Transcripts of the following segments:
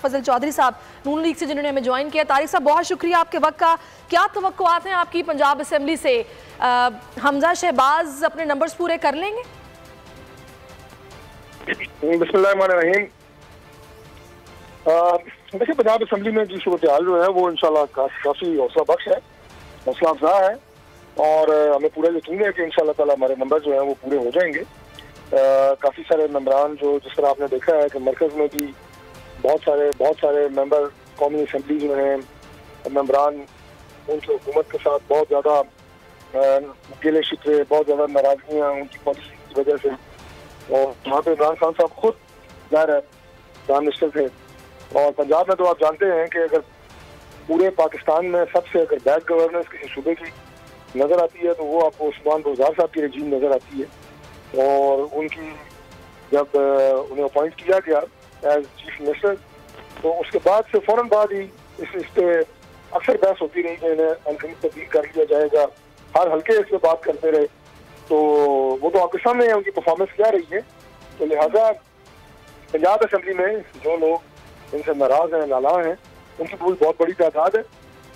फजल चौधरी साहब नून लीग से जिन्होंने हमें ज्वाइन किया। तारिक साहब बहुत शुक्रिया आपके वक्त का। क्या तवक्कुआत हैं आपकी पंजाब असेंबली से? हमजा शहबाज अपने नंबर्स पूरे कर लेंगे? बिस्मिल्लाहिर्रहमानिर्रहीम। देखिए, पंजाब असेंबली में जो सूरत हाल जो है वो इंशाल्लाह काफ़ी हौसला बख्श है, हौसला अफजा है और हमें पूरा यकीन है कि इंशाल्लाह ताला हमारे नंबर जो हैं वो पूरे हो जाएंगे। काफ़ी सारे मेंबरान जो जिस तरह आपने देखा है कि मरकज़ में भी बहुत सारे मेंबर कौमी असेंबली जो हैं मेंबरान उनकी हुकूमत के साथ बहुत ज़्यादा गिले शिकवे, बहुत ज़्यादा नाराज़गियाँ उनकी पॉलिसी की वजह से, और वहाँ पे इमरान खान साहब खुद ज़ाहिर है प्राइम मिनिस्टर थे। और पंजाब में तो आप जानते हैं कि अगर पूरे पाकिस्तान में सबसे अगर बैड गवर्नेंस किसी सूबे की नज़र आती है तो वो आपको उस्मान बुज़दार साहब की रजीम नज़र आती है। और उनकी जब उन्हें अपॉइंट किया गया एज चीफ मिनिस्टर तो उसके बाद से फ़ौरन बाद ही इस पर अक्सर बहस होती रही कि इन्हें अनकमी तब्दील कर लिया जाएगा, हर हल्के इस पर बात करते रहे। तो वो तो आपके सामने है उनकी परफॉर्मेंस क्या रही है। तो लिहाजा पंजाब असेंबली में जो लोग इनसे नाराज़ हैं, नाला हैं, उनकी पूरी बहुत बड़ी तादाद है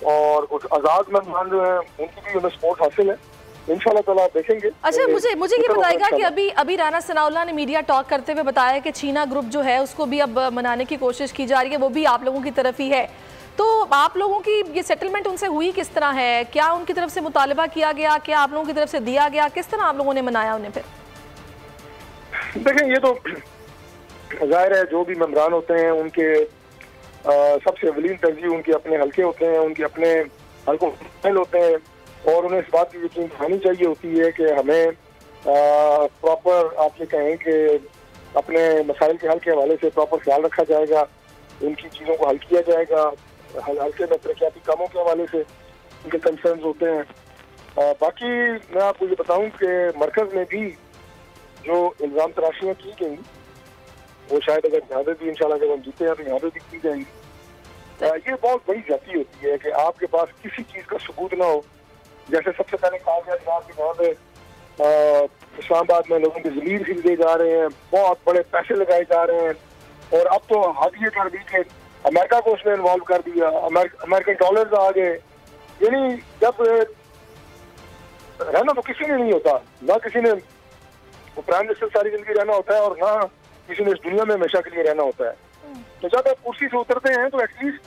और कुछ आज़ाद मेहमान जो हैं उनकी भी उन्हें सपोर्ट हासिल है। इंशाल्लाह ताला देखेंगे। अच्छा, मुझे ये बताएगा कि अभी राना सनाउल्लाह ने मीडिया टॉक करते हुए बताया कि चीना ग्रुप जो है उसको भी अब मनाने की कोशिश की जा रही है, वो भी आप लोगों की तरफ ही है। तो आप लोगों की ये सेटलमेंट उनसे हुई किस तरह है? क्या उनकी तरफ से मुतालबा किया गया? क्या आप लोगों की तरफ से दिया गया? किस तरह आप लोगों ने मनाया उन्हें? फिर देखें, ये तो जाहिर है जो भी मेंबरान होते हैं उनके सबसे अवलीन तरजीह उनके अपने हल्के होते हैं, उनके अपने हल्कों होते हैं और उन्हें इस बात की यकीन दिलानी चाहिए होती है कि हमें प्रॉपर आप ये कहें कि अपने मसाइल के हल के हवाले से प्रॉपर ख्याल रखा जाएगा, उनकी चीज़ों को हल किया जाएगा। हल्के में तरक्याती कामों के हवाले से उनके कंसर्न्स होते हैं। बाकी मैं आपको ये बताऊं कि मरकज़ में भी जो इल्ज़ाम तराशियाँ की गई वो शायद अगर यहाँ पे भी इंशाल्लाह जब हम जीते हैं तो यहाँ पे भी की जाएंगी। ये बहुत बड़ी जाती होती है कि आपके पास किसी चीज़ का सबूत ना हो। जैसे सबसे पहले कहा गया था कि वहाँ पे इस्लामाबाद में लोगों की ज़मीन खरीदे जा रहे हैं, बहुत बड़े पैसे लगाए जा रहे हैं और अब तो हद ये कर दी कि अमेरिका को उसमें इन्वॉल्व कर दिया, अमेरिकन डॉलर्स आ गए। यानी जब रहना तो किसी ने नहीं होता, ना किसी ने प्राइम मिनिस्टर सारी जिंदगी रहना होता है और ना किसी ने इस दुनिया में हमेशा के लिए रहना होता है। तो जब आप कुर्सी से उतरते हैं तो एटलीस्ट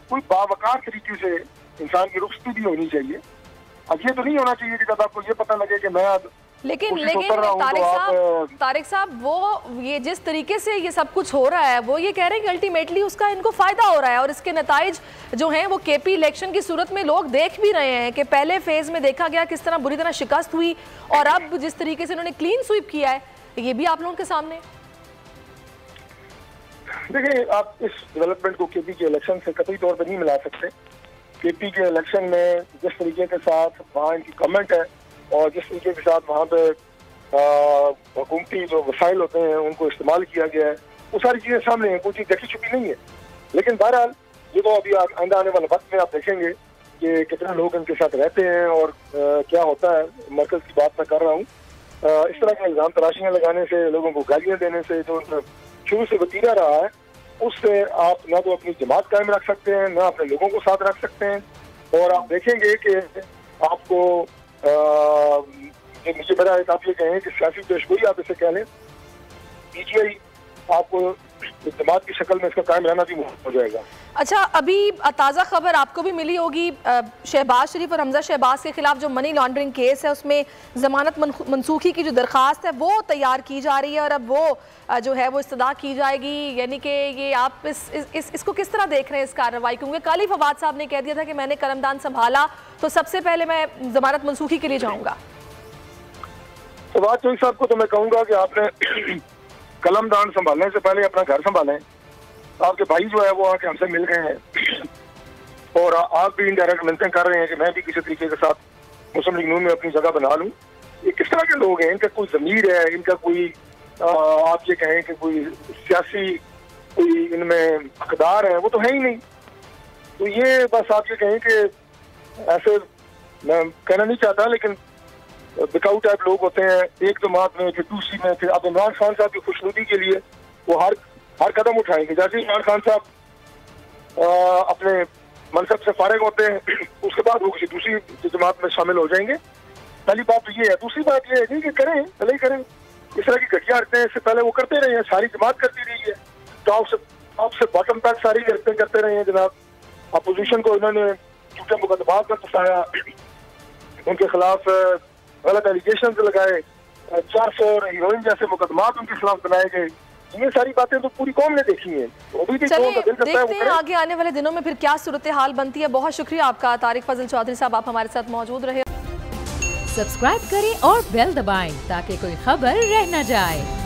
कोई बावकार तरीके से इंसान की रुखसती भी होनी चाहिए। अब ये तो नहीं होना चाहिए कि जब आपको ये पता लगे कि मैं अब लेकिन तारिक साहब वो ये जिस तरीके से ये सब कुछ हो रहा है वो ये कह रहे हैं कि अल्टीमेटली उसका इनको फायदा हो रहा है और इसके नताइज जो हैं वो केपी इलेक्शन की सूरत में लोग देख भी रहे हैं कि पहले फेज में देखा गया किस तरह बुरी तरह शिकस्त हुई और अब जिस तरीके से उन्होंने क्लीन स्वीप किया है ये भी आप लोगों के सामने। देखिए, आप इस डेवलपमेंट को केपी के इलेक्शन से कतई तौर पर नहीं मिला सकते। केपी के इलेक्शन में जिस तरीके के साथ वहाँ इनकी कमेंट है और जिस तरीके के साथ वहाँ पे हुकूमती जो वसाइल होते हैं उनको इस्तेमाल किया गया है वो सारी चीज़ें सामने हैं, कोई चीज़ देखी छुपी नहीं है। लेकिन बहरहाल ये तो अभी आइंदा आने वाले वक्त में आप देखेंगे कि कितने लोग इनके साथ रहते हैं और क्या होता है। मरकज़ की बात मैं कर रहा हूँ, इस तरह के इल्ज़ाम तराशियाँ लगाने से, लोगों को गालियाँ देने से जो शुरू से वतीरा रहा है उससे आप ना तो अपनी जमात कायम रख सकते हैं ना अपने लोगों को साथ रख सकते हैं। और आप देखेंगे कि आपको मुझे बड़ा है आप ये कहें कि सियासी पेशगोई आप इसे कह लें, पीटीआई आपको जमात की शक्ल में इसका कायम रहना भी मुश्किल हो जाएगा। अच्छा, अभी ताज़ा खबर आपको भी मिली होगी, शहबाज शरीफ और हमजा शहबाज के खिलाफ जो मनी लॉन्ड्रिंग केस है उसमें ज़मानत मनसूखी की जो दरख्वास्त है वो तैयार की जा रही है और अब वो जो है वो इस्तदा की जाएगी। यानी कि ये आप इसको किस तरह देख रहे हैं इस कार्रवाई? क्योंकि कल ही फवाद साहब ने कह दिया था कि मैंने कलमदान संभाला तो सबसे पहले मैं ज़मानत मनसूखी के लिए जाऊँगा। फवाद चौधरी साहब को तो मैं कहूँगा कि आपने कलमदान संभालने से पहले अपना घर संभालें। आपके भाई जो है वो आके हमसे मिल गए हैं और आप भी इनडायरेक्ट मिलते कर रहे हैं कि मैं भी किसी तरीके के साथ मुस्लिम लीग नून में अपनी जगह बना लूँ। ये किस तरह के लोग हैं? इनका कोई ज़मीर है? इनका कोई आप ये कहें कि कोई सियासी कोई इनमें अक़दार है? वो तो है ही नहीं। तो ये बस आप ये कहें कि ऐसे मैं कहना नहीं चाहता लेकिन बिकाऊ टाइप लोग होते हैं, एक जमात में फिर दूसरी में, फिर अब इमरान खान साहब की खुशनुदी के लिए वो हर कदम उठाएंगे। जैसे इमरान खान साहब अपने मनसब से फारिग होते हैं उसके बाद वो किसी दूसरी जमात में शामिल हो जाएंगे। पहली बात तो ये है। दूसरी बात ये है कि करें, भले ही करें, इस तरह की घटिया हरकतें इससे पहले वो करते रहे हैं, सारी जमात करती रही है, टॉप से बॉटम तक सारी हरकतें करते रहे हैं जनाब। अपोजिशन को इन्होंने झूठे मुकदमात में फंसाया, उनके खिलाफ गलत एलिगेशन लगाए, 400 हीरोइन जैसे मुकदमात उनके खिलाफ बनाए गए। ये सारी बातें तो पूरी कौम ने देखी हैं। तो अभी भी चलिए देखते हैं आगे आने वाले दिनों में फिर क्या सूरत हाल बनती है। बहुत शुक्रिया आपका तारिक फजल चौधरी साहब, आप हमारे साथ मौजूद रहे। सब्सक्राइब करें और बेल दबाएं ताकि कोई खबर रह न जाए।